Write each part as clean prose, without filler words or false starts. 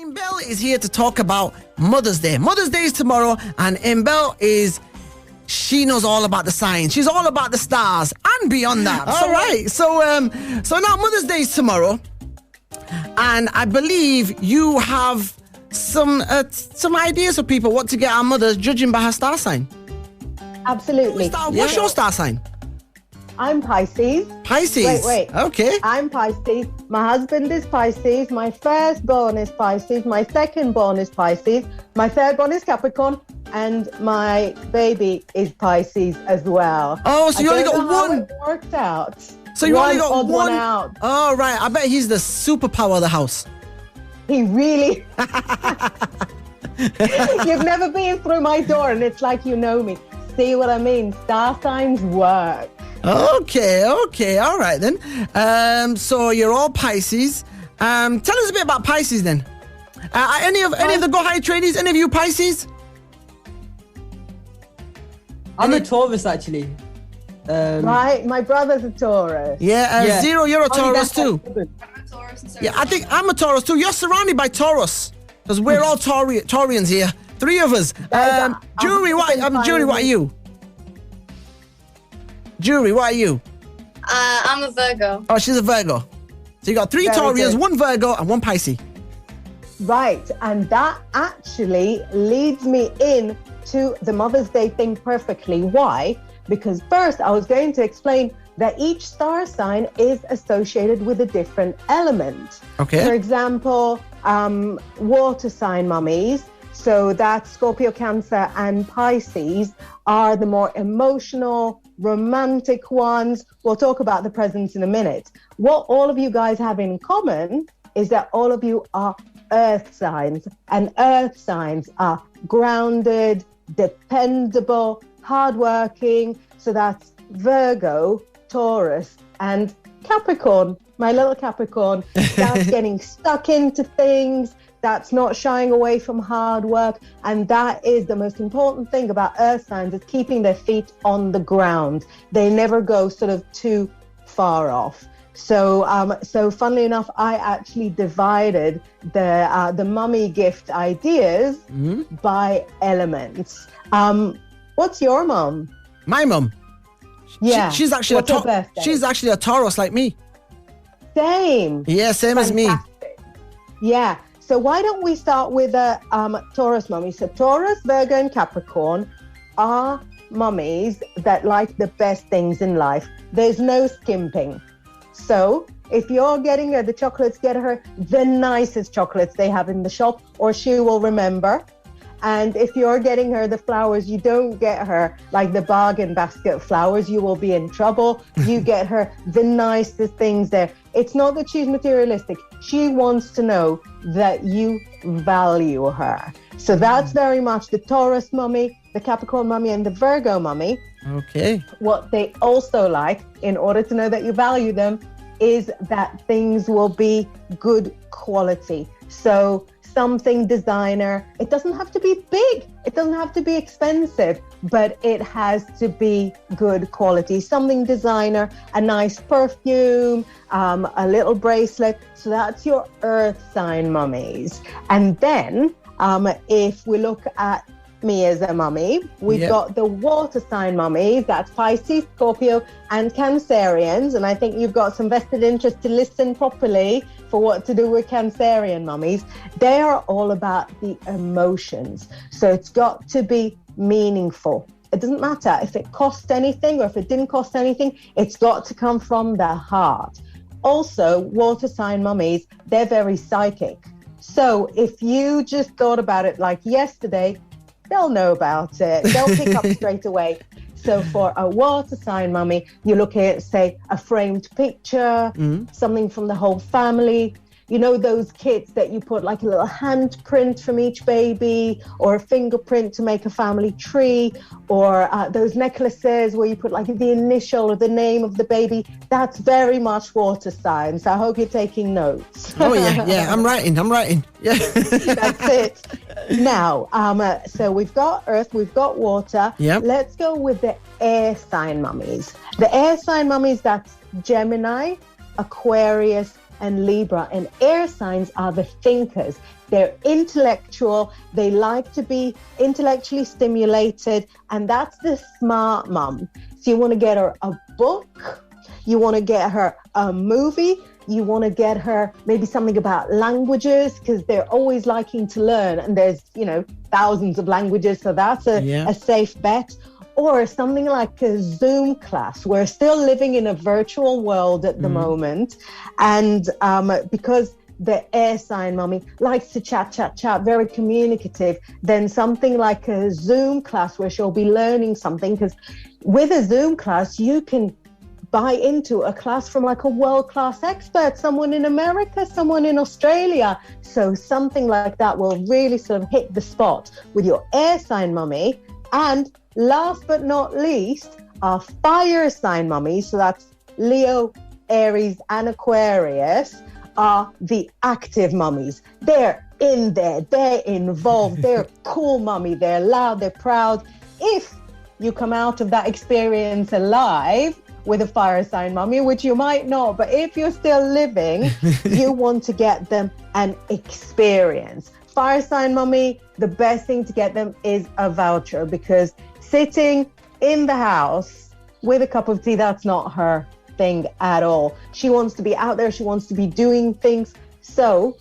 Inbaal is here to talk about Mother's Day. Mother's Day is tomorrow, and Inbaal she knows all about the signs. She's all about the stars and beyond that. All right. So now Mother's Day is tomorrow, and I believe you have some ideas for people what to get our mothers judging by her star sign. Absolutely. What's your star sign? I'm Pisces. Pisces. Wait. Okay. I'm Pisces. My husband is Pisces. My firstborn is Pisces. My secondborn is Pisces. My thirdborn is Capricorn. And my baby is Pisces as well. Oh, so you only got one. How it worked out. So you only got one out. Oh, right. I bet he's the superpower of the house. He really... You've never been through my door and it's like you know me. See what I mean? Star signs work. Okay, all right then. So you're all Pisces. Tell us a bit about Pisces then. Any of the Go High trainees? Any of you Pisces? I'm a Taurus actually. Right, my brother's a Taurus. Yeah, Zero, you're a Taurus too. I'm a Taurus. And so Yeah, I think I'm a Taurus too. You're surrounded by Taurus because we're all Taurians here. Three of us. Jury, what are you? Jury, what are you? I'm a Virgo. Oh, she's a Virgo. So you got three Very Taurians, good. one Virgo, and one Pisces. Right, and that actually leads me in to the Mother's Day thing perfectly. Why? Because first I was going to explain that each star sign is associated with a different element. Okay. For example, water sign mummies, so that Scorpio, Cancer, and Pisces are the more emotional, romantic ones. We'll talk about the presents in a minute. What all of you guys have in common is that all of you are earth signs, and earth signs are grounded, dependable, hardworking. So that's Virgo, Taurus, and Capricorn. My little Capricorn, that's getting stuck into things. That's not shying away from hard work. And that is the most important thing about earth signs, is keeping their feet on the ground. They never go sort of too far off. So funnily enough, I actually divided the mummy gift ideas by elements. What's your mum? My mum. Yeah. She's actually What's her birthday? she's actually a Taurus like me. Same. Yeah, same as me. Fantastic. Yeah. So why don't we start with a Taurus mummy? So Taurus, Virgo, and Capricorn are mummies that like the best things in life. There's no skimping. So if you're getting her the chocolates, get her the nicest chocolates they have in the shop, or she will remember. And if you're getting her the flowers, you don't get her like the bargain basket flowers, you will be in trouble. You get her the nicest things there. It's not that she's materialistic. She wants to know that you value her. So that's very much the Taurus mummy, the Capricorn mummy, and the Virgo mummy. Okay. What they also like, in order to know that you value them, is that things will be good quality. So something designer, it doesn't have to be big, it doesn't have to be expensive, but it has to be good quality. Something designer, a nice perfume, a little bracelet. So that's your earth sign mummies. And then if we look at me as a mummy, we've got the water sign mummies, that's Pisces, Scorpio, and Cancerians. And I think you've got some vested interest to listen properly for what to do with Cancerian mummies. They are all about the emotions. So it's got to be meaningful. It doesn't matter if it cost anything or if it didn't cost anything, it's got to come from the heart. Also, water sign mummies, they're very psychic. So if you just thought about it like yesterday, they'll know about it. They'll pick up straight away. So for a water sign mummy, you look at, say, a framed picture, something from the whole family. You know those kits that you put like a little handprint from each baby, or a fingerprint to make a family tree, or those necklaces where you put like the initial or the name of the baby. That's very much water signs. I hope you're taking notes. Oh yeah, I'm writing. Yeah. That's it. Now, so we've got earth, we've got water. Yep. Let's go with the air sign mummies. The air sign mummies, that's Gemini, Aquarius, and Libra. And air signs are the thinkers. They're intellectual. They like to be intellectually stimulated. And that's the smart mum. So you want to get her a book. You want to get her a movie. You want to get her maybe something about languages, because they're always liking to learn. And there's, thousands of languages. So that's a safe bet. Or something like a Zoom class. We're still living in a virtual world at the moment. And because the air sign mummy likes to chat, very communicative, then something like a Zoom class where she'll be learning something. Because with a Zoom class, you can buy into a class from like a world-class expert, someone in America, someone in Australia. So something like that will really sort of hit the spot with your air sign mummy. And last but not least, our fire sign mummies, so that's Leo, Aries, and Aquarius, are the active mummies. They're in there, they're involved, they're cool mummy, they're loud, they're proud. If you come out of that experience alive with a fire sign mummy, which you might not, but if you're still living, you want to get them an experience. Fire sign mummy, the best thing to get them is a voucher, because sitting in the house with a cup of tea, that's not her thing at all. She wants to be out there. She wants to be doing things. So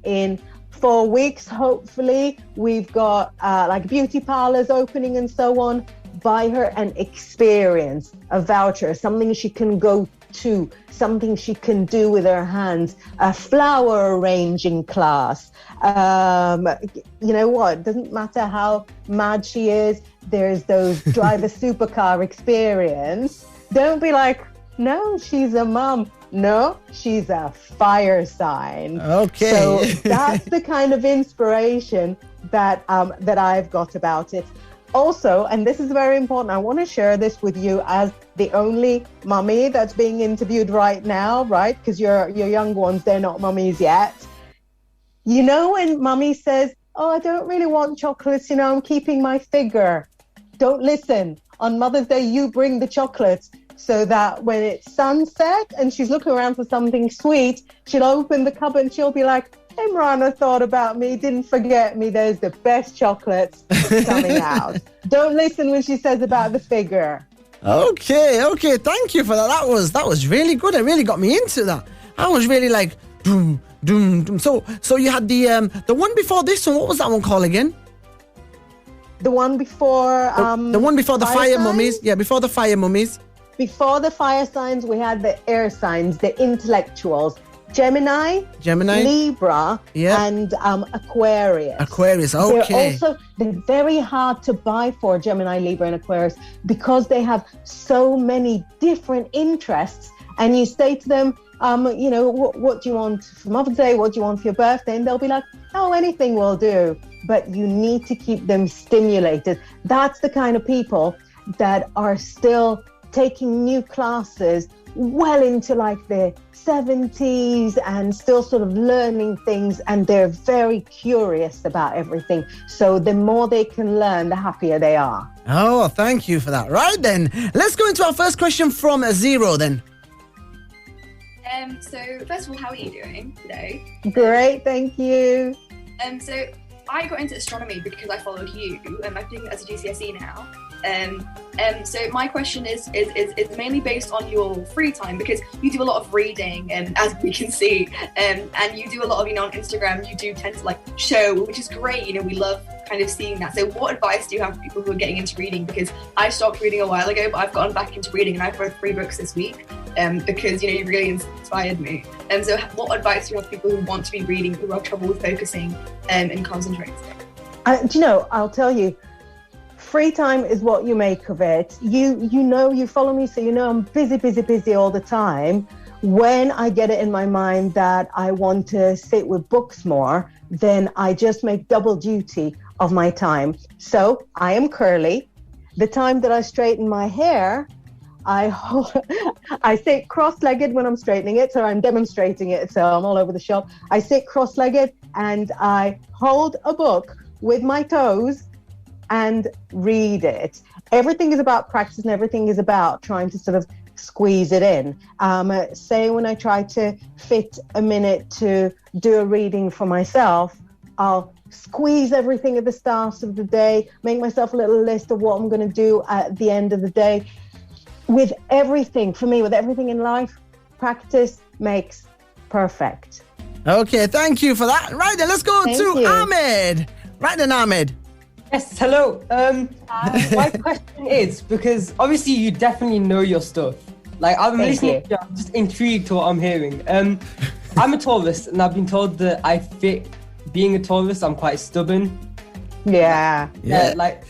in 4 weeks, hopefully, we've got like beauty parlors opening and so on. Buy her an experience, a voucher, something she can go to, something she can do with her hands, a flower arranging class. You know what? Doesn't matter how mad she is. There's those drive a supercar experience. Don't be like, no, she's a mum. No, she's a fire sign. Okay. So that's the kind of inspiration that I've got about it. Also, and this is very important, I want to share this with you as the only mummy that's being interviewed right now, right? Because your young ones, they're not mummies yet. You know, when mummy says, oh, I don't really want chocolates, I'm keeping my figure. Don't listen. On Mother's Day, you bring the chocolates, so that when it's sunset and she's looking around for something sweet, she'll open the cupboard and she'll be like, Imrano thought about me, didn't forget me. There's the best chocolates coming out. Don't listen when she says about the figure. Okay. Thank you for that. That was really good. It really got me into that. I was really like, doom, doom, doom. So you had the one before this one. What was that one called again? The one before the one before the fire signs? mummies. Yeah, before the fire mummies. Before the fire signs, we had the air signs, the intellectuals. Gemini, Libra, and Aquarius. Aquarius, okay. They're very hard to buy for, Gemini, Libra, and Aquarius, because they have so many different interests. And you say to them, what do you want for Mother's Day? What do you want for your birthday? And they'll be like, oh, anything will do. But you need to keep them stimulated. That's the kind of people that are still taking new classes well into like their 70s and still sort of learning things, and they're very curious about everything. So the more they can learn, the happier they are. Oh, thank you for that. Right then, let's go into our first question from Zero then. So first of all, how are you doing today? Great, thank you. So I got into astronomy because I followed you, and I'm doing it as a GCSE now. So my question is mainly based on your free time, because you do a lot of reading, as we can see, and you do a lot of, on Instagram, you do tend to show, which is great. We love kind of seeing that. So what advice do you have for people who are getting into reading? Because I stopped reading a while ago, but I've gotten back into reading, and I've read 3 books this week, because, you really inspired me. And so what advice do you have for people who want to be reading, who have trouble with focusing and concentrating? I'll tell you, free time is what you make of it. You follow me, so I'm busy all the time. When I get it in my mind that I want to sit with books more, then I just make double duty of my time. So I am curly. The time that I straighten my hair, I sit cross-legged when I'm straightening it, so I'm demonstrating it, so I'm all over the shop. I sit cross-legged and I hold a book with my toes and read it. Everything is about practice, and everything is about trying to sort of squeeze it in. Say when I try to fit a minute to do a reading for myself, I'll squeeze everything at the start of the day, make myself a little list of what I'm going to do at the end of the day. With everything, for me, with everything in life, practice makes perfect. Okay, thank you for that. Right then, let's go to Ahmed. Right then, Ahmed. Yes, hello. My question is, because obviously you definitely know your stuff. Like, I'm listening, I'm just intrigued to what I'm hearing. I'm a Taurus, and I've been told that I fit being a Taurus. I'm quite stubborn. Yeah. Like,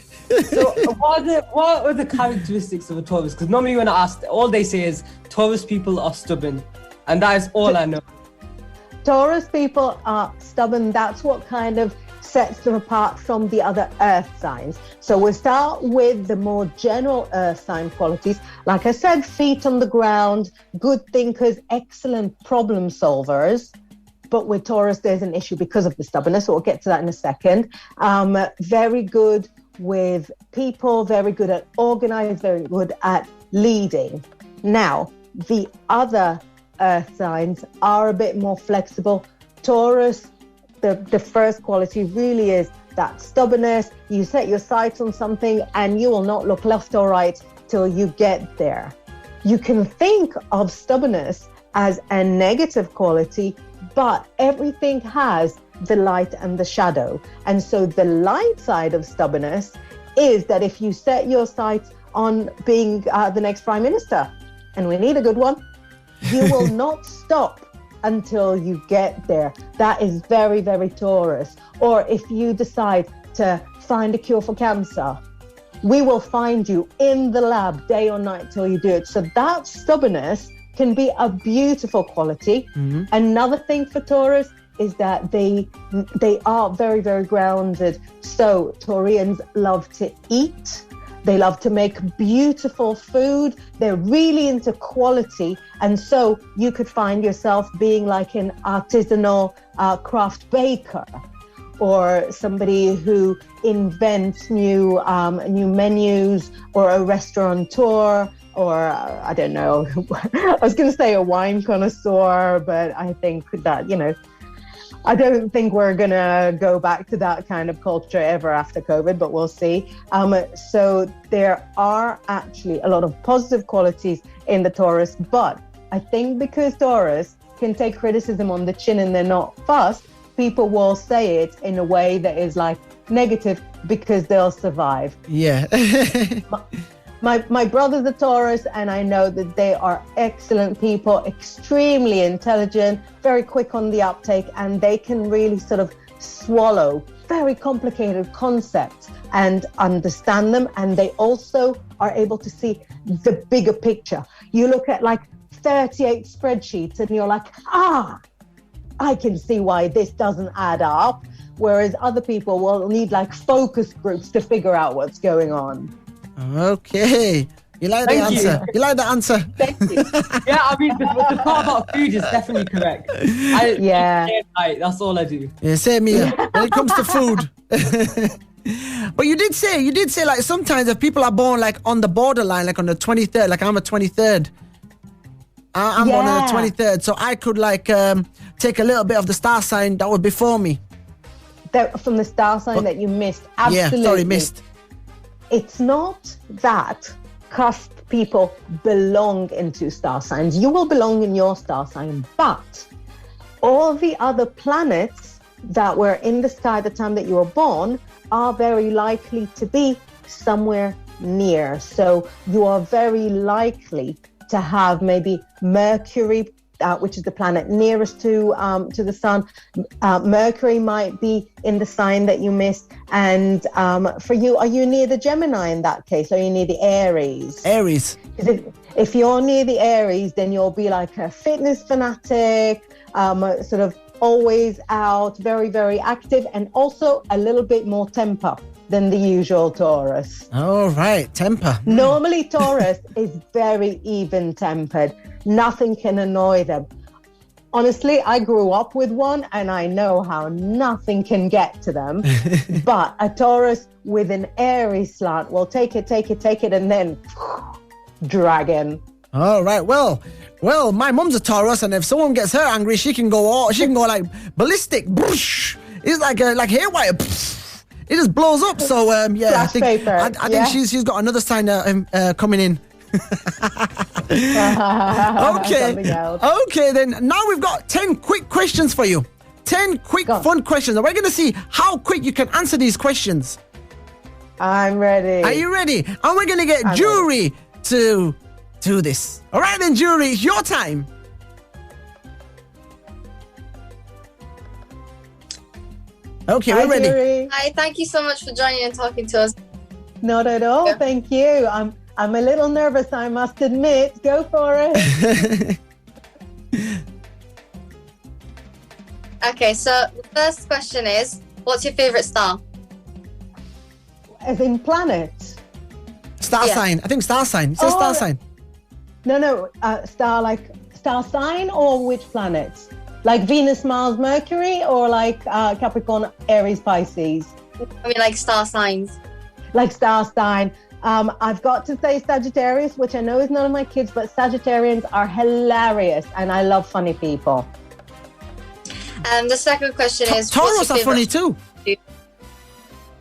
so what are the characteristics of a Taurus? Because normally when I ask, all they say is Taurus people are stubborn, and that is all I know. Taurus people are stubborn. That's what kind of sets them apart from the other earth signs. So we'll start with the more general earth sign qualities. Like I said, feet on the ground, good thinkers, excellent problem solvers. But with Taurus, there's an issue because of the stubbornness. So we'll get to that in a second. Very good with people, very good at organized, very good at leading. Now, the other earth signs are a bit more flexible. Taurus, the first quality really is that stubbornness. You set your sights on something and you will not look left or right till you get there. You can think of stubbornness as a negative quality, but everything has the light and the shadow. And so the light side of stubbornness is that if you set your sights on being the next prime minister, and we need a good one, you will not stop until you get there. That is very, very Taurus. Or if you decide to find a cure for cancer, we will find you in the lab day or night till you do it. So that stubbornness can be a beautiful quality. Mm-hmm. Another thing for Taurus is that they are very, very grounded. So Taurians love to eat. They love to make beautiful food. They're really into quality. And so you could find yourself being like an artisanal craft baker, or somebody who invents new menus, or a restaurateur, or I don't know, I was going to say a wine connoisseur, but I think that, I don't think we're going to go back to that kind of culture ever after COVID, but we'll see. So there are actually a lot of positive qualities in the Taurus, but I think because Taurus can take criticism on the chin and they're not fussed, people will say it in a way that is like negative because they'll survive. Yeah. My brother's a Taurus, and I know that they are excellent people, extremely intelligent, very quick on the uptake, and they can really sort of swallow very complicated concepts and understand them. And they also are able to see the bigger picture. You look at like 38 spreadsheets and you're like, I can see why this doesn't add up. Whereas other people will need like focus groups to figure out what's going on. Okay. You like the answer? You like the answer? Thank you. Yeah, I mean, the part about food is definitely correct. That's all I do. Yeah, same here. When it comes to food. But you did say like sometimes if people are born like on the borderline, like on the 23rd, like I'm a 23rd. I'm born on the 23rd, so I could like take a little bit of the star sign that was before me. From the star sign that you missed. Absolutely. Yeah, sorry, missed. It's not that cusp people belong into star signs. You will belong in your star sign, but all the other planets that were in the sky at the time that you were born are very likely to be somewhere near. So you are very likely to have maybe Mercury, which is the planet nearest to the sun. Mercury might be in the sign that you missed. And for you, are you near the Gemini in that case? Or are you near the Aries? Aries. If you're near the Aries, then you'll be like a fitness fanatic, sort of always out, very, very active, and also a little bit more temper than the usual Taurus. All right, temper. Normally, Taurus is very even-tempered. Nothing can annoy them. Honestly, I grew up with one, and I know how nothing can get to them. But a Taurus with an Aries slant will take it, and then dragon. All right, well, my mum's a Taurus, and if someone gets her angry, she can go like ballistic. it's like haywire. It just blows up. So yeah, Flash paper, I think she's got another sign coming in. Okay, then now we've got 10 quick questions for you. 10 quick fun questions. And we're going to see how quick you can answer these questions. I'm ready. Are you ready? And we're going to get jury to do this. All right then, jury, it's your time. Okay, we're ready. Jury. Hi, thank you so much for joining and talking to us. Not at all. Yeah. Thank you. I'm a little nervous, I must admit. Go for it. Okay, so the first question is, what's your favorite star? As in planet. Star sign. I think star sign. It says star sign. No. Star sign or which planets? Like Venus, Mars, Mercury, or like Capricorn, Aries, Pisces? I mean, like star signs. Like star sign. I've got to say Sagittarius, which I know is none of my kids, but Sagittarians are hilarious and I love funny people. The second question is, Taurus are funny too.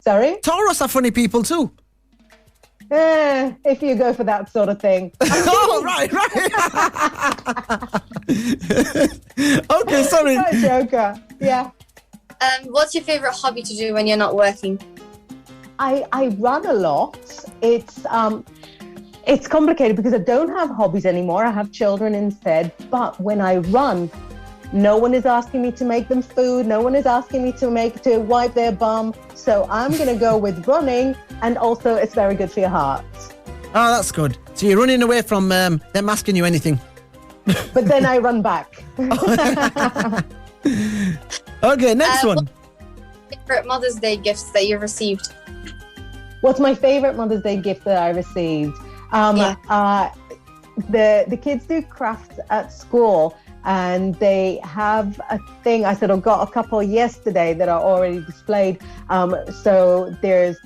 Sorry? Taurus are funny people too. If you go for that sort of thing. Oh, right. Okay, sorry. Joker. Yeah. What's your favorite hobby to do when you're not working? I run a lot. It's complicated because I don't have hobbies anymore. I have children instead. But when I run, no one is asking me to make them food. No one is asking me to wipe their bum. So I'm going to go with running. And also, it's very good for your heart. Oh, that's good. So you're running away from them asking you anything. But then I run back. Okay, next one. What's your favorite Mother's Day gifts that you've received? What's my favorite Mother's Day gift that I received? The kids do crafts at school. And they have a thing. I said I got a couple yesterday that are already displayed. So there's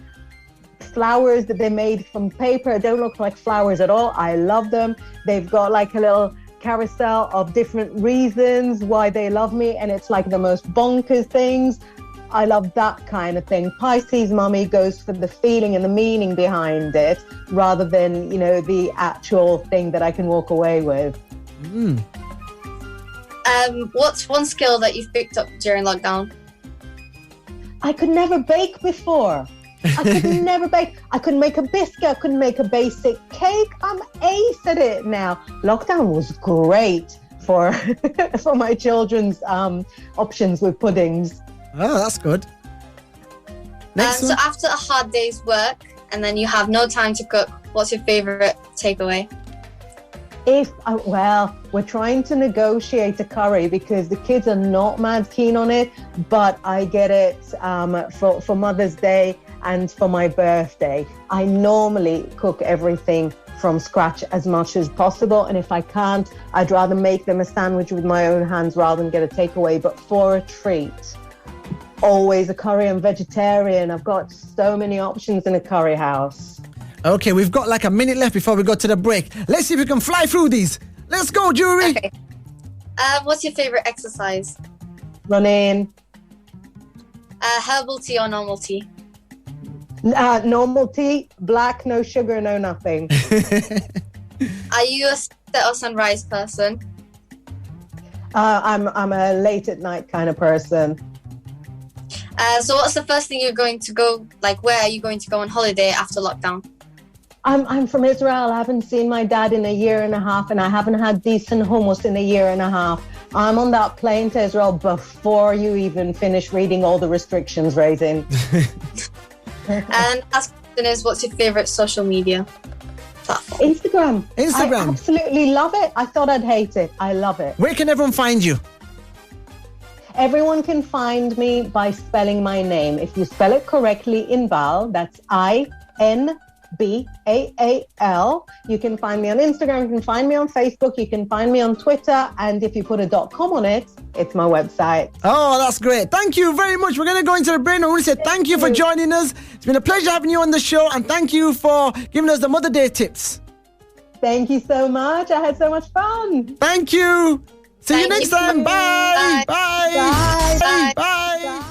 flowers that they made from paper. Don't look like flowers at all. I love them. They've got like a little carousel of different reasons why they love me. And it's like the most bonkers things. I love that kind of thing. Pisces mummy goes for the feeling and the meaning behind it rather than, the actual thing that I can walk away with. What's one skill that you've picked up during lockdown? I could never bake before. I could never bake. I couldn't make a biscuit. I couldn't make a basic cake. I'm ace at it now. Lockdown was great for for my children's options with puddings. Oh, that's good. Next So after a hard day's work and then you have no time to cook, what's your favorite takeaway? We're trying to negotiate a curry because the kids are not mad keen on it, but I get it for Mother's Day and for my birthday. I normally cook everything from scratch as much as possible, and if I can't, I'd rather make them a sandwich with my own hands rather than get a takeaway. But for a treat, always a curry. I'm vegetarian. I've got so many options in a curry house. Okay, we've got like a minute left before we go to the break. Let's see if we can fly through these. Let's go, jury. Okay. What's your favorite exercise? Running. Herbal tea or normal tea? Normal tea, black, no sugar, no nothing. Are you a sunset or sunrise person? I'm a late at night kind of person. So what's the first thing you're going to go, where are you going to go on holiday after lockdown? I'm from Israel. I haven't seen my dad in a year and a half, and I haven't had decent hummus in a year and a half. I'm on that plane to Israel before you even finish reading all the restrictions, Raisin. And last question is, what's your favorite social media platform? Instagram. Instagram. I absolutely love it. I thought I'd hate it. I love it. Where can everyone find you? Everyone can find me by spelling my name. If you spell it correctly, Inbaal, that's INBAAL. You can find me on Instagram, you can find me on Facebook, you can find me on Twitter, and if you put a .com on it, it's my website. Oh, that's great. Thank you very much. We're going to go into the break. I want to say thank you for joining us. It's been a pleasure having you on the show, and thank you for giving us the Mother Day tips. Thank you so much. I had so much fun. Thank you. See you next time. Bye. Bye. Bye. Bye. Bye. Bye.